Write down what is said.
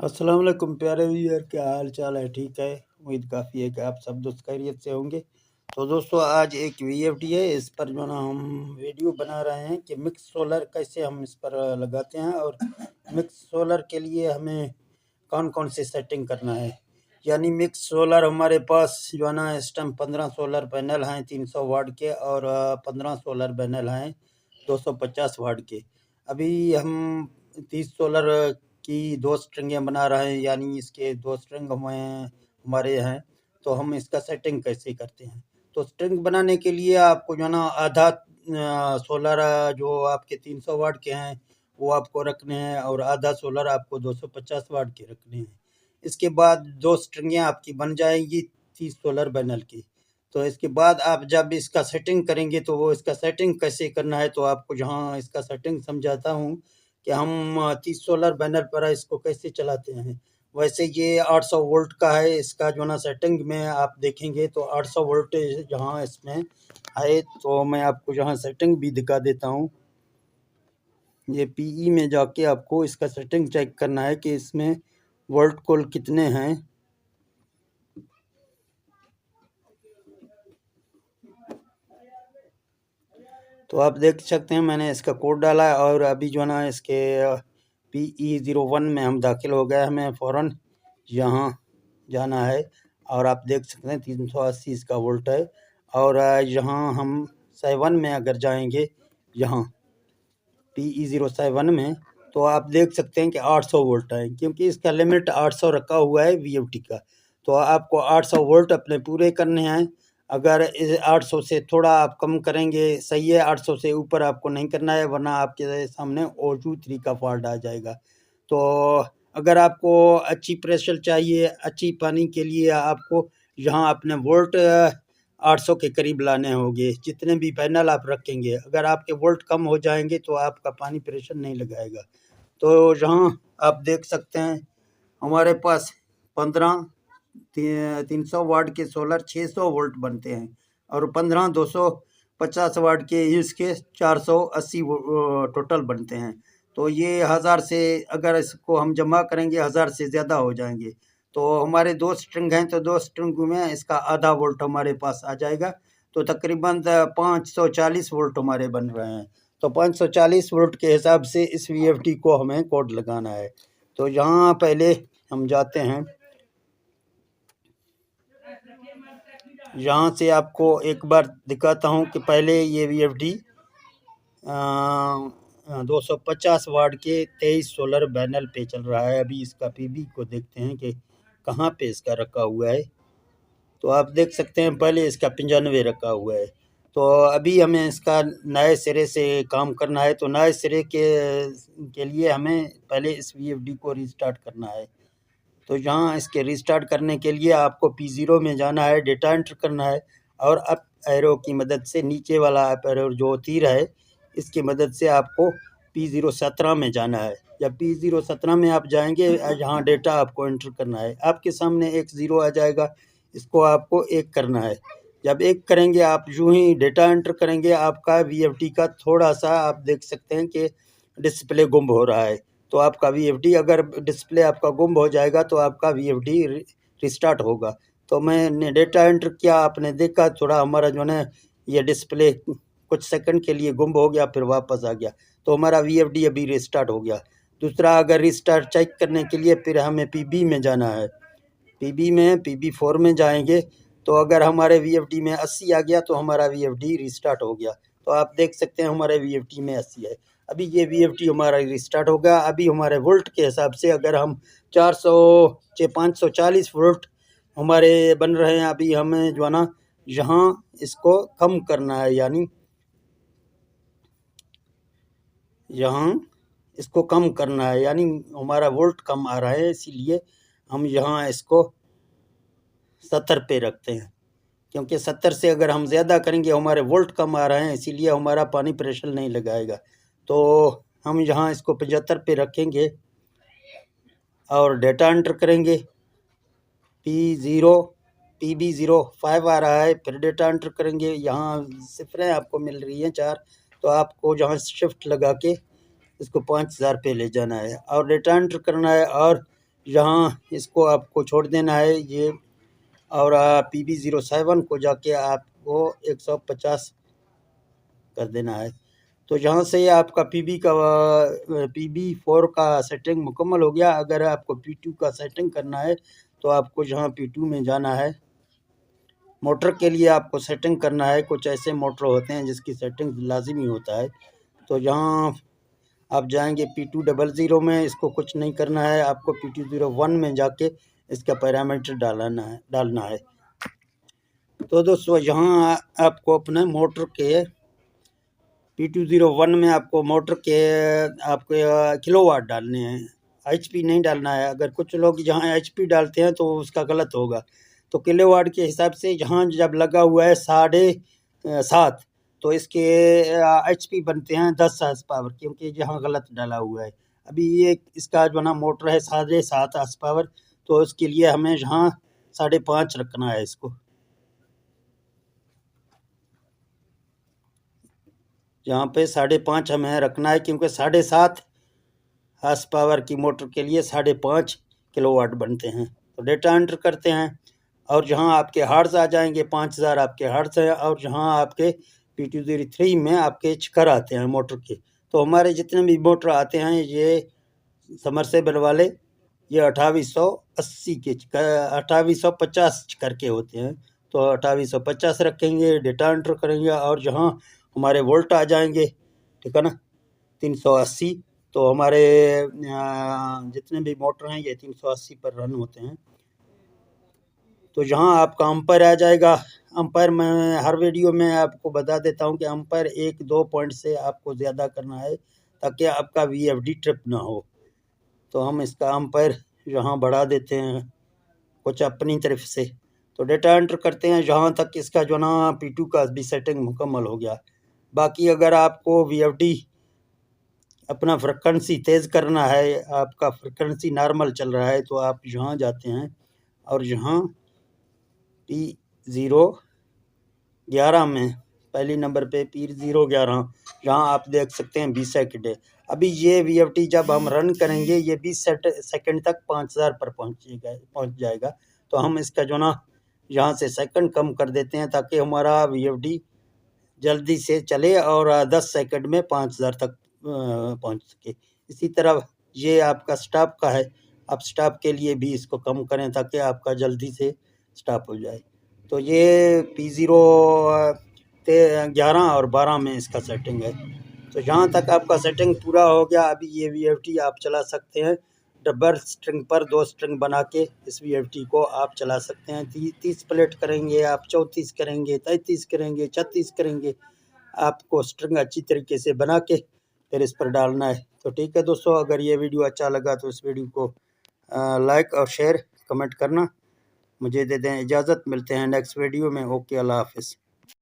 अस्सलाम वालेकुम प्यारे व्यूअर, क्या हाल चाल है? ठीक है। उम्मीद काफ़ी है कि आप सब दोस्त खैरियत से होंगे। तो दोस्तों, आज एक वीएफडी है, इस पर जो ना हम वीडियो बना रहे हैं कि मिक्स सोलर कैसे हम इस पर लगाते हैं और मिक्स सोलर के लिए हमें कौन कौन सी सेटिंग करना है। यानी मिक्स सोलर हमारे पास जो है ना इस टाइम 15 सोलर पैनल हैं 300 वाट के, और 15 सोलर पैनल हैं 250 वाट के। अभी हम 30 सोलर की 2 स्ट्रिंगें बना रहे हैं, यानी इसके 2 स्ट्रिंग हमारे हैं। तो हम इसका सेटिंग कैसे करते हैं? तो स्ट्रिंग बनाने के लिए आपको जो है ना आधा सोलर जो आपके 300 वाट के हैं वो आपको रखने हैं, और आधा सोलर आपको 250 वाट के रखने हैं। इसके बाद 2 स्ट्रिंगें आपकी बन जाएंगी 30 सोलर पैनल की। तो इसके बाद आप जब इसका सेटिंग करेंगे तो वो इसका सेटिंग कैसे करना है, तो आपको जहाँ इसका सेटिंग समझाता हूँ कि हम 30 सोलर पैनल पर इसको कैसे चलाते हैं। वैसे ये 800 वोल्ट का है, इसका जो ना सेटिंग में आप देखेंगे तो 800 वोल्ट जहाँ इसमें है, तो मैं आपको जहाँ सेटिंग भी दिखा देता हूँ। ये पीई में जाके आपको इसका सेटिंग चेक करना है कि इसमें वोल्ट कुल कितने हैं। तो आप देख सकते हैं मैंने इसका कोड डाला है, और अभी जो है ना इसके PE01 में हम दाखिल हो गए। हमें फ़ौरन यहाँ जाना है, और आप देख सकते हैं 380 इसका वोल्ट है। और यहाँ हम 7 में अगर जाएंगे, यहाँ PE07 में, तो आप देख सकते हैं कि 800 वोल्ट है, क्योंकि इसका लिमिट 800 रखा हुआ है वीएफटी का। तो आपको 800 वोल्ट अपने पूरे करने हैं। अगर इस 800 से थोड़ा आप कम करेंगे सही है, 800 से ऊपर आपको नहीं करना है, वरना आपके सामने O23 का फॉल्ट आ जाएगा। तो अगर आपको अच्छी प्रेशर चाहिए, अच्छी पानी के लिए आपको यहाँ अपने वोल्ट 800 के करीब लाने होंगे। जितने भी पैनल आप रखेंगे, अगर आपके वोल्ट कम हो जाएंगे तो आपका पानी प्रेशर नहीं लगाएगा। तो यहाँ आप देख सकते हैं हमारे पास 15 300 वाट के सोलर 600 वोल्ट बनते हैं, और 15 250 वाट के इसके 480 टोटल बनते हैं। तो ये 1000 से अगर इसको हम जमा करेंगे 1000 से ज़्यादा हो जाएंगे। तो हमारे 2 स्ट्रिंग हैं, तो 2 स्ट्रिंग में इसका आधा वोल्ट हमारे पास आ जाएगा। तो तकरीबन 540 वोल्ट हमारे बन रहे हैं। तो 540 वोल्ट के हिसाब से इस वीएफटी को हमें कोड लगाना है। तो यहाँ पहले हम जाते हैं, यहाँ से आपको एक बार दिखाता हूँ कि पहले ये वीएफडी 250 वाट के 23 सोलर पैनल पे चल रहा है। अभी इसका पीबी को देखते हैं कि कहाँ पे इसका रखा हुआ है। तो आप देख सकते हैं पहले इसका 95 रखा हुआ है। तो अभी हमें इसका नए सिरे से काम करना है। तो नए सिरे के लिए हमें पहले इस वीएफडी को रिस्टार्ट करना है। तो यहाँ इसके रिस्टार्ट करने के लिए आपको P0 में जाना है, डेटा एंटर करना है, और अप एरो की मदद से नीचे वाला अप एरो जो तीर है इसकी मदद से आपको P017 में जाना है। जब P017 में आप जाएंगे, यहाँ डेटा आपको एंटर करना है। आपके सामने एक ज़ीरो आ जाएगा, इसको आपको 1 करना है। जब 1 करेंगे, आप यूँ ही डेटा एंटर करेंगे, आपका वीएफडी का थोड़ा सा आप देख सकते हैं कि डिस्प्ले गुम हो रहा है। तो आपका वीएफडी, अगर डिस्प्ले आपका गुम हो जाएगा तो आपका वीएफडी रिस्टार्ट होगा। तो मैंने डेटा एंटर किया, आपने देखा थोड़ा हमारा जो है ये डिस्प्ले कुछ सेकंड के लिए गुम हो गया, फिर वापस आ गया। तो हमारा वीएफडी अभी रिस्टार्ट हो गया। दूसरा, अगर रिस्टार्ट चेक करने के लिए फिर हमें पीबी में जाना है। PB4 में जाएंगे, तो अगर हमारे वीएफडी में 80 आ गया तो हमारा वीएफडी रिस्टार्ट हो गया। तो आप देख सकते हैं हमारे वीएफडी में 80 है। अभी ये वीएफडी हमारा रिस्टार्ट हो गया। अभी हमारे वोल्ट के हिसाब से अगर हम 400 से 540 वोल्ट हमारे बन रहे हैं, अभी हमें जो है ना यहाँ इसको कम करना है, यानी यहाँ इसको कम करना है, यानी हमारा वोल्ट कम आ रहा है, इसीलिए हम यहाँ इसको 70 पे रखते हैं। क्योंकि 70 से अगर हम ज़्यादा करेंगे, हमारे वोल्ट कम आ रहे हैं, इसीलिए हमारा पानी प्रेशर नहीं लगाएगा। तो हम यहाँ इसको 75 पे रखेंगे और डेटा एंटर करेंगे। PB05 आ रहा है, फिर डेटा एंटर करेंगे। यहाँ सिफरें आपको मिल रही हैं 4, तो आपको जहाँ शिफ्ट लगा के इसको 5000 पे ले जाना है और डेटा एंटर करना है। और यहाँ इसको आपको छोड़ देना है ये, और PB07 को जाके आपको 150 कर देना है। तो यहाँ से आपका PB4 का सेटिंग मुकम्मल हो गया। अगर आपको P2 का सेटिंग करना है तो आपको यहाँ P2 में जाना है। मोटर के लिए आपको सेटिंग करना है। कुछ ऐसे मोटर होते हैं जिसकी सेटिंग लाजिमी होता है। तो यहाँ आप जाएंगे P200 में, इसको कुछ नहीं करना है, आपको P201 में जाके इसका पैरामीटर डालना है। तो दोस्तों यहाँ आपको अपने मोटर के P201 में आपको मोटर के आपके किलोवाट डालने हैं, HP नहीं डालना है। अगर कुछ लोग जहाँ HP डालते हैं तो उसका गलत होगा। तो किलोवाट के हिसाब से यहाँ जब लगा हुआ है 7.5, तो इसके HP बनते हैं 10 हार्स पावर, क्योंकि यहाँ गलत डाला हुआ है। अभी ये इसका जो ना मोटर है 7.5 हार्स पावर, तो उसके लिए हमें यहाँ 5.5 रखना है इसको। यहाँ पे 5.5 हमें रखना है, क्योंकि 7.5 हार्स पावर की मोटर के लिए 5.5 किलोवाट बनते हैं। तो डेटा एंटर करते हैं और जहाँ आपके हार्स आ जाएंगे 5000 आपके हार्स हैं, और जहाँ आपके P203 में आपके चक्कर आते हैं मोटर के। तो हमारे जितने भी मोटर आते हैं ये समरसेबल वाले, ये 2880 के 2850 चक्कर के होते हैं। तो 2850 रखेंगे, डेटा एंटर करेंगे, और जहाँ हमारे वोल्ट आ जाएंगे, ठीक है ना, 380। तो हमारे जितने भी मोटर हैं ये 380 पर रन होते हैं। तो यहाँ आपका अंपायर आ जाएगा। अंपायर मैं हर वीडियो में आपको बता देता हूँ कि अंपायर 1-2 पॉइंट से आपको ज़्यादा करना है, ताकि आपका VFD ट्रिप ना हो। तो हम इसका अंपायर यहाँ बढ़ा देते हैं कुछ अपनी तरफ से। तो डेटा एंटर करते हैं, जहाँ तक इसका जो ना P2 का भी सेटिंग मुकम्मल हो गया। बाकी अगर आपको VFD अपना फ्रिक्वेंसी तेज़ करना है, आपका फ्रिक्वेंसी नॉर्मल चल रहा है, तो आप यहाँ जाते हैं और यहाँ P011 में पहली नंबर पे P011, जहाँ आप देख सकते हैं 20 सेकंड है। अभी ये VFD जब हम रन करेंगे ये 20 सेकंड तक 5000 पर पहुँच जाएगा। तो हम इसका जो ना यहाँ से सेकंड कम कर देते हैं, ताकि हमारा VFD जल्दी से चले और 10 सेकंड में 5000 तक पहुँच सके। इसी तरह ये आपका स्टॉप का है, आप स्टॉप के लिए भी इसको कम करें ताकि आपका जल्दी से स्टॉप हो जाए। तो ये P011 और 12 में इसका सेटिंग है। तो जहाँ तक आपका सेटिंग पूरा हो गया, अभी ये VFD आप चला सकते हैं। डबल स्ट्रिंग पर 2 स्ट्रिंग बना के इस VFD को आप चला सकते हैं। 30 प्लेट करेंगे आप, 34 करेंगे, 33 करेंगे, 36 करेंगे, आपको स्ट्रिंग अच्छी तरीके से बना के फिर इस पर डालना है। तो ठीक है दोस्तों, अगर ये वीडियो अच्छा लगा तो इस वीडियो को लाइक और शेयर कमेंट करना। मुझे दे दें इजाज़त, मिलते हैं नेक्स्ट वीडियो में। ओके, अल्लाह हाफिज़।